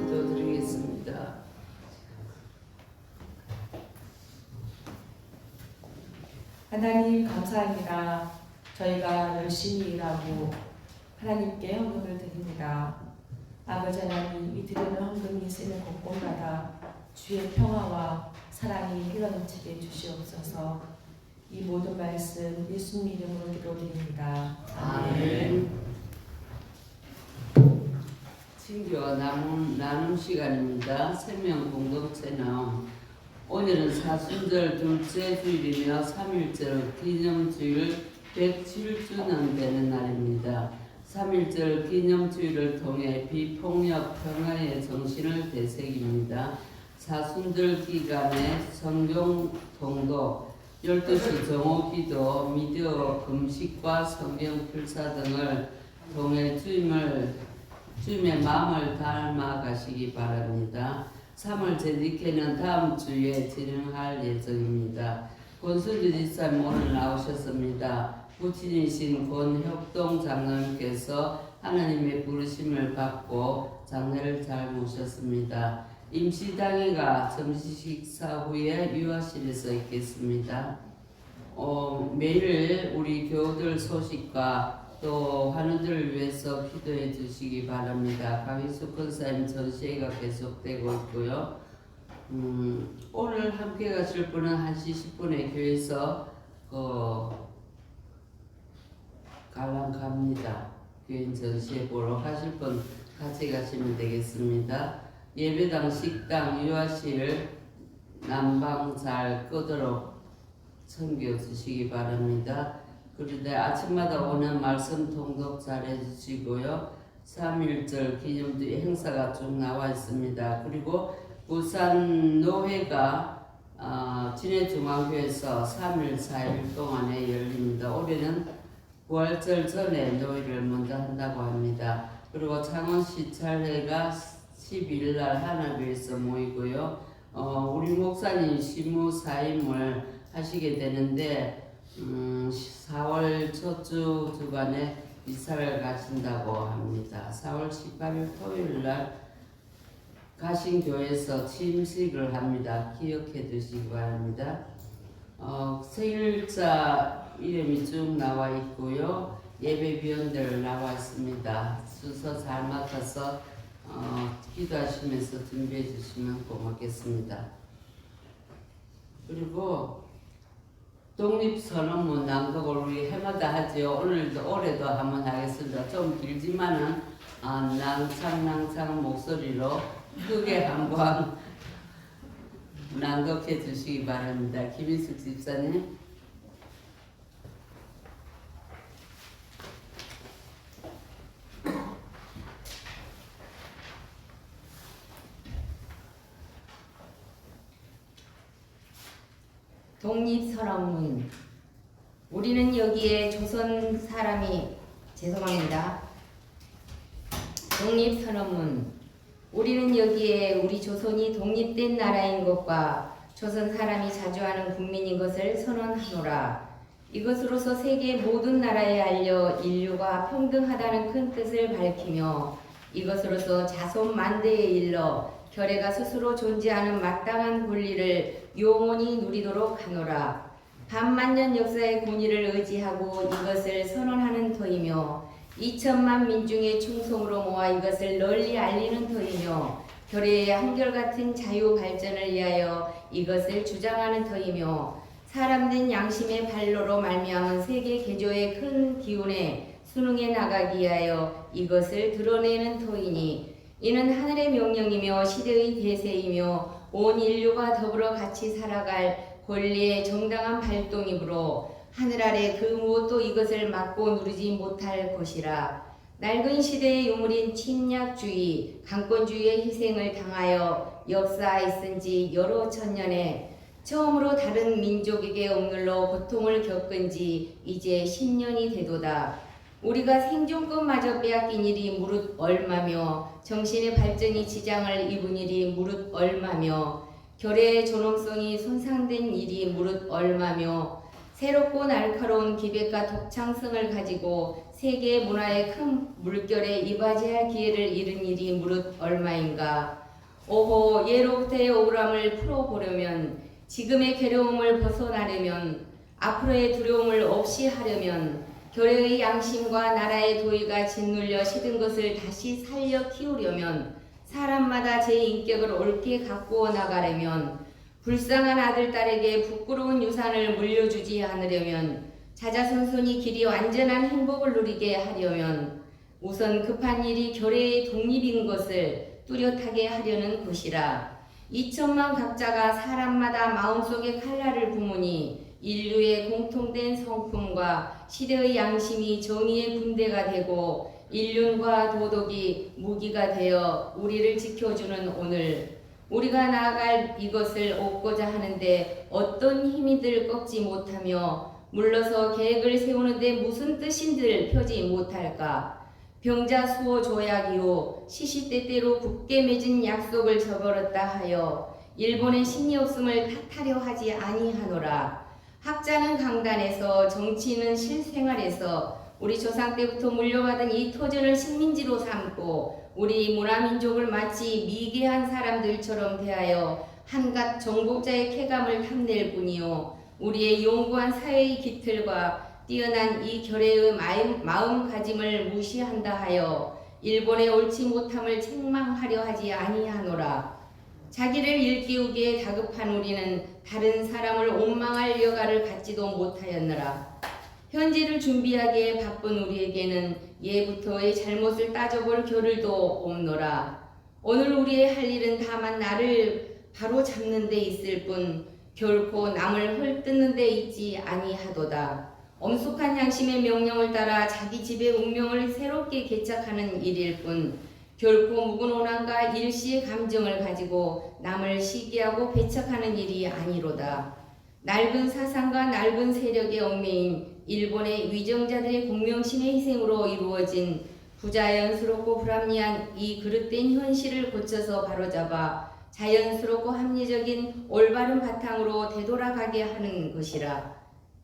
기도드리겠습니다. 하나님 감사합니다. 저희가 열심히 일하고 하나님께 헌금을 드립니다. 아버지 하나님, 이 드리는 헌금이 쓰는 곳곳마다 주의 평화와 사랑이 흘러넘치게 주시옵소서. 이 모든 말씀 예수님 이름으로 기도드립니다. 아멘. 친교와 나눔 시간입니다. 생명 공동체 나눔. 오늘은 사순절 둘째 주일이며 3.1절 기념주일 107주년 되는 날입니다. 3.1절 기념주일을 통해 비폭력 평화의 정신을 되새깁니다. 사순절 기간에 성경 통독, 12시 정오기도, 미디어 금식과 성경 필사 등을 통해 주님의 마음을 닮아가시기 바랍니다. 3월 제디케는 다음 주에 진행할 예정입니다. 권순주 지사님 오늘 나오셨습니다. 부친이신 권혁동 장로님께서 하나님의 부르심을 받고 장례를 잘 모셨습니다. 임시당회가 점심 식사 후에 유아실에서 있겠습니다. 매일 우리 교우들 소식과 또 환우들을 위해서 기도해 주시기 바랍니다. 강희숙 권사님 전시회가 계속되고 있고요. 오늘 함께 가실 분은 1시 10분에 교회에서 갈랑 갑니다. 교인 전시회 보러 가실 분 같이 가시면 되겠습니다. 예배당, 식당, 유아실, 난방 잘 끄도록 챙겨주시기 바랍니다. 그런데 아침마다 오는 말씀 통독 잘 해주시고요. 3.1절 기념주의 행사가 쭉 나와 있습니다. 그리고 부산 노회가 진해중앙교에서 3일, 4일 동안에 열립니다. 올해는 부활절 전에 노회를 먼저 한다고 합니다. 그리고 창원시 찰회가 12일 날 하나교에서 모이고요. 우리 목사님 시무 사임을 하시게 되는데 4월 첫 주간에 이사를 가신다고 합니다. 4월 18일 토요일 날 가신교회에서 침식을 합니다. 기억해 두시기 바랍니다. 생일자 이름이 쭉 나와 있고요. 예배위원들 나와 있습니다. 순서 잘 맡아서 기도하시면서 준비해 주시면 고맙겠습니다. 그리고 독립선언문 낭독을 우리 해마다 하지요. 올해도 한번 하겠습니다. 좀 길지만은 낭창 목소리로 크게 한번 낭독해 주시기 바랍니다. 김인숙 집사님. 독립선언문. 우리는 여기에 조선 사람이 죄송합니다. 독립선언문. 우리는 여기에 우리 조선이 독립된 나라인 것과 조선 사람이 자주하는 국민인 것을 선언하노라. 이것으로서 세계 모든 나라에 알려 인류가 평등하다는 큰 뜻을 밝히며 이것으로서 자손 만대에 일러 결의가 스스로 존재하는 마땅한 권리를 영원히 누리도록 하노라. 반만년 역사의 권위를 의지하고 이것을 선언하는 터이며 2천만 민중의 충성으로 모아 이것을 널리 알리는 터이며 결의의 한결같은 자유 발전을 위하여 이것을 주장하는 터이며 사람된 양심의 발로로 말미암은 세계 개조의 큰 기운에 순응해 나가기 위하여 이것을 드러내는 터이니 이는 하늘의 명령이며 시대의 대세이며 온 인류가 더불어 같이 살아갈 권리의 정당한 발동이므로 하늘 아래 그 무엇도 이것을 막고 누르지 못할 것이라. 낡은 시대의 유물인 침략주의, 강권주의의 희생을 당하여 역사하였은 지 여러 천년에 처음으로 다른 민족에게 억눌러 고통을 겪은 지 이제 10년이 되도다. 우리가 생존권마저 빼앗긴 일이 무릇 얼마며 정신의 발전이 지장을 입은 일이 무릇 얼마며 결의의 존엄성이 손상된 일이 무릇 얼마며 새롭고 날카로운 기백과 독창성을 가지고 세계 문화의 큰 물결에 이바지할 기회를 잃은 일이 무릇 얼마인가. 오호, 예로부터의 억울함을 풀어보려면, 지금의 괴로움을 벗어나려면, 앞으로의 두려움을 없이 하려면, 결의의 양심과 나라의 도의가 짓눌려 시든 것을 다시 살려 키우려면, 사람마다 제 인격을 옳게 가꾸어 나가려면, 불쌍한 아들, 딸에게 부끄러운 유산을 물려주지 않으려면, 자자손손이 길이 완전한 행복을 누리게 하려면 우선 급한 일이 결의의 독립인 것을 뚜렷하게 하려는 것이라. 2천만 각자가 사람마다 마음속에 칼날을 부무니 인류의 공통된 성품과 시대의 양심이 정의의 군대가 되고 인륜과 도덕이 무기가 되어 우리를 지켜주는 오늘, 우리가 나아갈 이것을 얻고자 하는데 어떤 힘이들 꺾지 못하며 물러서 계획을 세우는데 무슨 뜻인들 펴지 못할까. 병자 수호 조약 이후 시시때때로 굳게 맺은 약속을 저버렸다 하여 일본의 신이 없음을 탓하려 하지 아니하노라. 학자는 강단에서, 정치인은 실생활에서 우리 조상 때부터 물려받은 이 토전을 식민지로 삼고 우리 문화민족을 마치 미개한 사람들처럼 대하여 한갓 정복자의 쾌감을 탐낼 뿐이요, 우리의 용고한 사회의 기틀과 뛰어난 이 결의의 마음가짐을 무시한다 하여 일본의 옳지 못함을 책망하려 하지 아니하노라. 자기를 일깨우기에 다급한 우리는 다른 사람을 원망할 여가를 갖지도 못하였느라. 현재를 준비하기에 바쁜 우리에게는 예부터의 잘못을 따져볼 겨를도 없노라. 오늘 우리의 할 일은 다만 나를 바로 잡는 데 있을 뿐 결코 남을 헐뜯는 데 있지 아니하도다. 엄숙한 양심의 명령을 따라 자기 집의 운명을 새롭게 개척하는 일일 뿐 결코 묵은 오남과 일시의 감정을 가지고 남을 시기하고 배척하는 일이 아니로다. 낡은 사상과 낡은 세력의 얽매인 일본의 위정자들의 공명심의 희생으로 이루어진 부자연스럽고 불합리한 이 그릇된 현실을 고쳐서 바로잡아 자연스럽고 합리적인 올바른 바탕으로 되돌아가게 하는 것이라.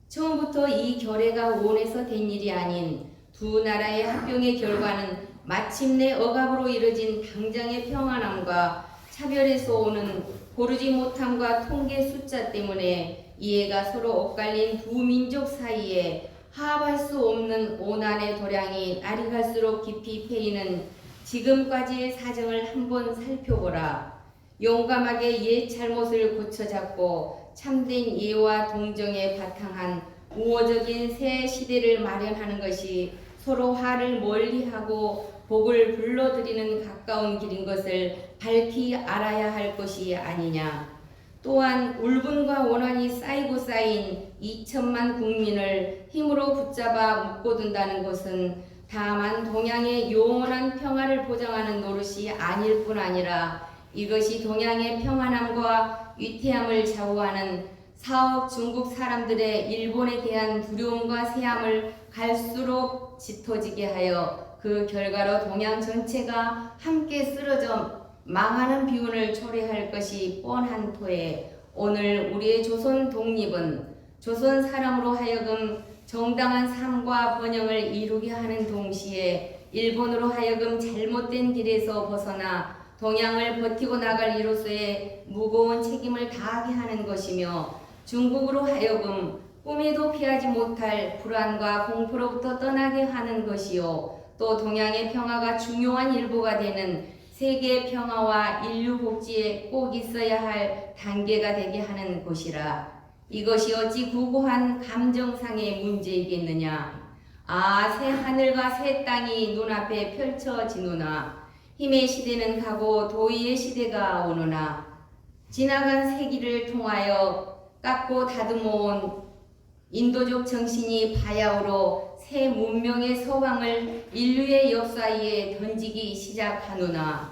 처음부터 이 결의가 원해서 된 일이 아닌 두 나라의 합병의 결과는 마침내 억압으로 이뤄진 당장의 평안함과 차별에서 오는 고르지 못함과 통계 숫자 때문에 이해가 서로 엇갈린 두 민족 사이에 화합할 수 없는 오난의 도량이 날이 갈수록 깊이 패이는 지금까지의 사정을 한번 살펴보라. 용감하게 옛 잘못을 고쳐잡고 참된 이해와 동정에 바탕한 우호적인 새 시대를 마련하는 것이 서로 화를 멀리하고 복을 불러들이는 가까운 길인 것을 밝히 알아야 할 것이 아니냐. 또한 울분과 원한이 쌓이고 쌓인 2천만 국민을 힘으로 붙잡아 묶어둔다는 것은 다만 동양의 영원한 평화를 보장하는 노릇이 아닐 뿐 아니라 이것이 동양의 평안함과 위태함을 좌우하는 사억 중국 사람들의 일본에 대한 두려움과 세함을 갈수록 짙어지게 하여 그 결과로 동양 전체가 함께 쓰러져 망하는 비운을 초래할 것이 뻔한 터에 오늘 우리의 조선 독립은 조선 사람으로 하여금 정당한 삶과 번영을 이루게 하는 동시에 일본으로 하여금 잘못된 길에서 벗어나 동양을 버티고 나갈 이로서의 무거운 책임을 다하게 하는 것이며 중국으로 하여금 꿈에도 피하지 못할 불안과 공포로부터 떠나게 하는 것이요, 또 동양의 평화가 중요한 일보가 되는 세계 평화와 인류 복지에 꼭 있어야 할 단계가 되게 하는 곳이라. 이것이 어찌 구구한 감정상의 문제이겠느냐. 아, 새 하늘과 새 땅이 눈앞에 펼쳐지노나 힘의 시대는 가고 도의의 시대가 오노나 지나간 세기를 통하여 깎고 다듬어온 인도적 정신이 바야흐로 새 문명의 서방을 인류의 역사에 던지기 시작하노나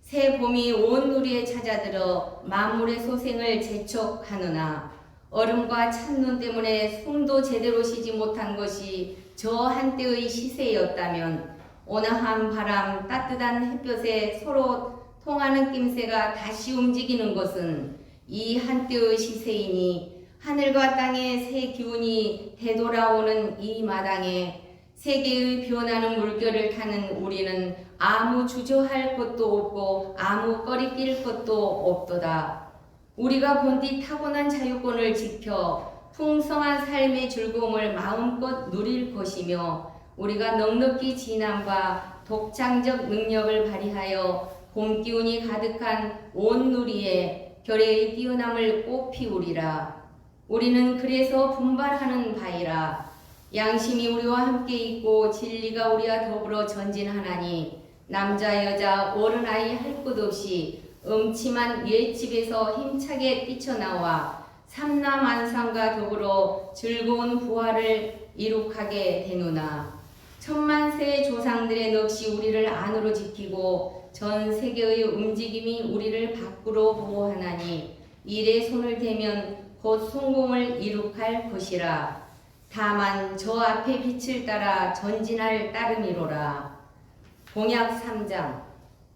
새 봄이 온 누리에 찾아들어 만물의 소생을 재촉하노나 얼음과 찬눈 때문에 숨도 제대로 쉬지 못한 것이 저 한때의 시세였다면 온화한 바람, 따뜻한 햇볕에 서로 통하는 낌새가 다시 움직이는 것은 이 한때의 시세이니 하늘과 땅의 새 기운이 되돌아오는 이 마당에 세계의 변하는 물결을 타는 우리는 아무 주저할 것도 없고 아무 꺼리낄 것도 없도다. 우리가 본디 타고난 자유권을 지켜 풍성한 삶의 즐거움을 마음껏 누릴 것이며 우리가 넉넉히 진함과 독창적 능력을 발휘하여 봄 기운이 가득한 온 누리에 결의의 뛰어남을 꼭 피우리라. 우리는 그래서 분발하는 바이라. 양심이 우리와 함께 있고 진리가 우리와 더불어 전진하나니 남자 여자 어른 아이 할 것 없이 음침한 옛집에서 힘차게 뛰쳐나와 삼라만상과 더불어 즐거운 부활을 이룩하게 되노나 천만세의 조상들의 넋이 우리를 안으로 지키고 전 세계의 움직임이 우리를 밖으로 보호하나니 일에 손을 대면 곧 성공을 이룩할 것이라. 다만 저 앞에 빛을 따라 전진할 따름이로라. 공약 3장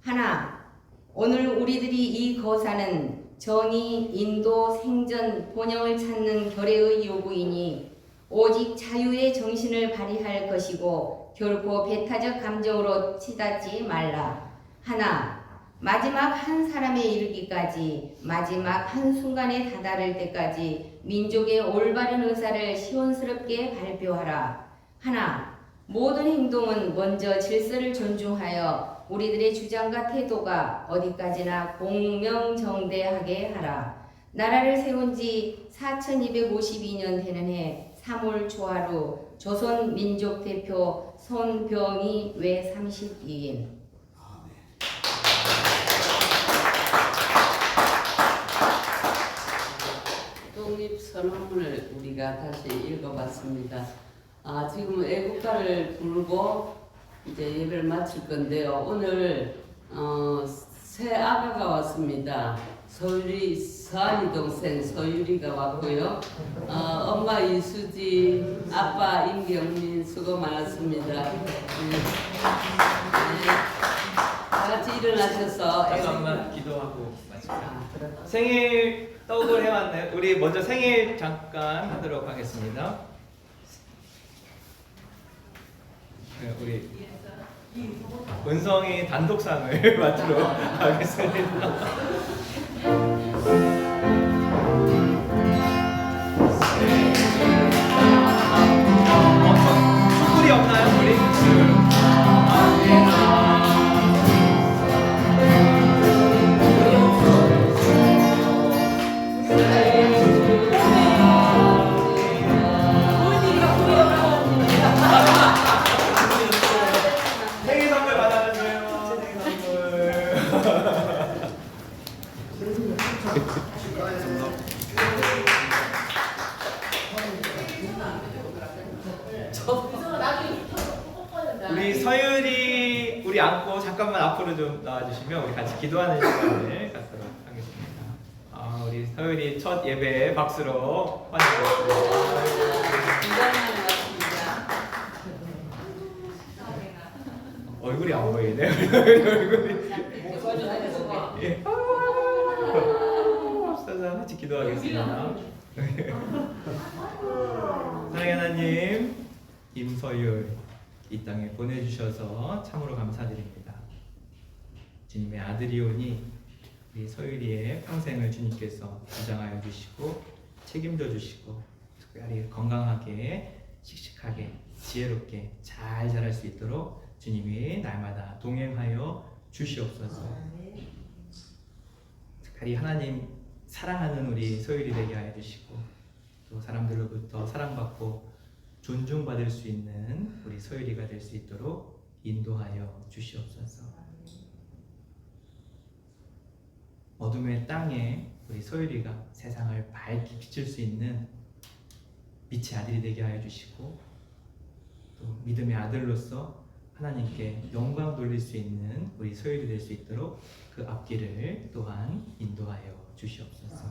하나, 오늘 우리들이 이 거사는 정의, 인도, 생전, 본영을 찾는 결의의 요구이니 오직 자유의 정신을 발휘할 것이고 결코 배타적 감정으로 치닫지 말라. 하나, 마지막 한 사람에 이르기까지 마지막 한 순간에 다다를 때까지 민족의 올바른 의사를 시원스럽게 발표하라. 하나, 모든 행동은 먼저 질서를 존중하여 우리들의 주장과 태도가 어디까지나 공명정대하게 하라. 나라를 세운 지 4252년 되는 해 3월 초하루 조선 민족 대표 손병희 외 32인. 독립선언문을 우리가 다시 읽어봤습니다. 지금 애국가를 부르고 이제 예배를 마칠 건데요. 오늘 새 아가가 왔습니다. 서한이 동생 서유리가 왔고요. 엄마 이수지, 아빠 임경민 수고 많았습니다. 다 같이 일어나셔서 잠깐만 기도하고 마칠까요? 생일 떡을 해왔나요? 우리 먼저 생일 잠깐 하도록 하겠습니다. 네, 우리 은성이 단독상을 맡도록 하겠습니다. 촛불이 없나요, 우리? 생일 선물 받아주세요. 생일 선물. 우리 서율이 우리 안고 잠깐만 앞으로 좀 나와주시면 우리 같이 기도하는 시간을 갖도록 하겠습니다. 우리 서율이 첫 예배 박수로 환영드립니다. 얼굴이 안 보이네. 얼굴이. 예. 합시다. 같이 기도하겠습니다. 사랑의 하나님, 임서율 이 땅에 보내주셔서 참으로 감사드립니다. 주님의 아들이오니 우리 서율이의 평생을 주님께서 보장하여 주시고 책임져 주시고 특별히 건강하게 씩씩하게 지혜롭게 잘 자랄 수 있도록 주님이 날마다 동행하여 주시옵소서. 특별히 하나님 사랑하는 우리 소율이 되게 하여 주시고, 또 사람들로부터 사랑받고 존중받을 수 있는 우리 소율이가 될 수 있도록 인도하여 주시옵소서. 어둠의 땅에 우리 소율이가 세상을 밝히 비출 수 있는 빛의 아들이 되게 하여 주시고, 또 믿음의 아들로서 하나님께 영광 돌릴 수 있는 우리 소율이 될 수 있도록 그 앞길을 또한 인도하여 주시옵소서.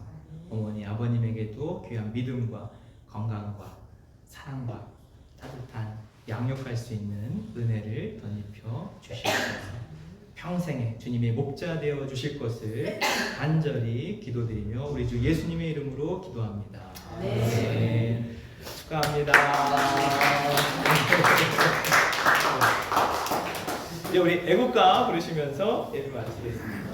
어머니 아버님에게도 귀한 믿음과 건강과 사랑과 따뜻한 양육할 수 있는 은혜를 덧입혀 주시옵소서. 평생에 주님의 목자 되어 주실 것을 간절히 기도드리며 우리 주 예수님의 이름으로 기도합니다. 네. 축하합니다. 이제 우리 애국가 부르시면서 예배 마치겠습니다.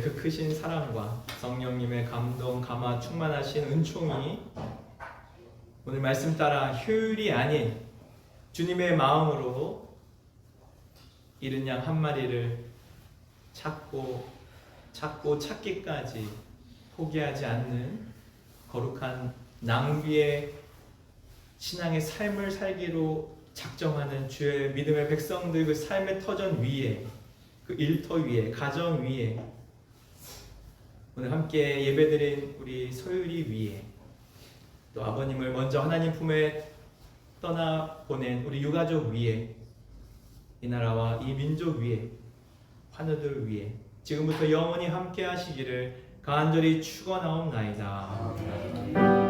그 크신 사랑과 성령님의 감동, 감화, 충만하신 은총이 오늘 말씀 따라 효율이 아닌 주님의 마음으로 이른 양 한 마리를 찾기까지 포기하지 않는 거룩한 낭비의 신앙의 삶을 살기로 작정하는 주의 믿음의 백성들 그 삶의 터전 위에, 그 일터 위에, 가정 위에, 오늘 함께 예배드린 우리 소율이 위에, 또 아버님을 먼저 하나님 품에 떠나보낸 우리 유가족 위에 이 나라와 이 민족 위에 환우들 위에 지금부터 영원히 함께 하시기를 간절히 축원하옵나이다.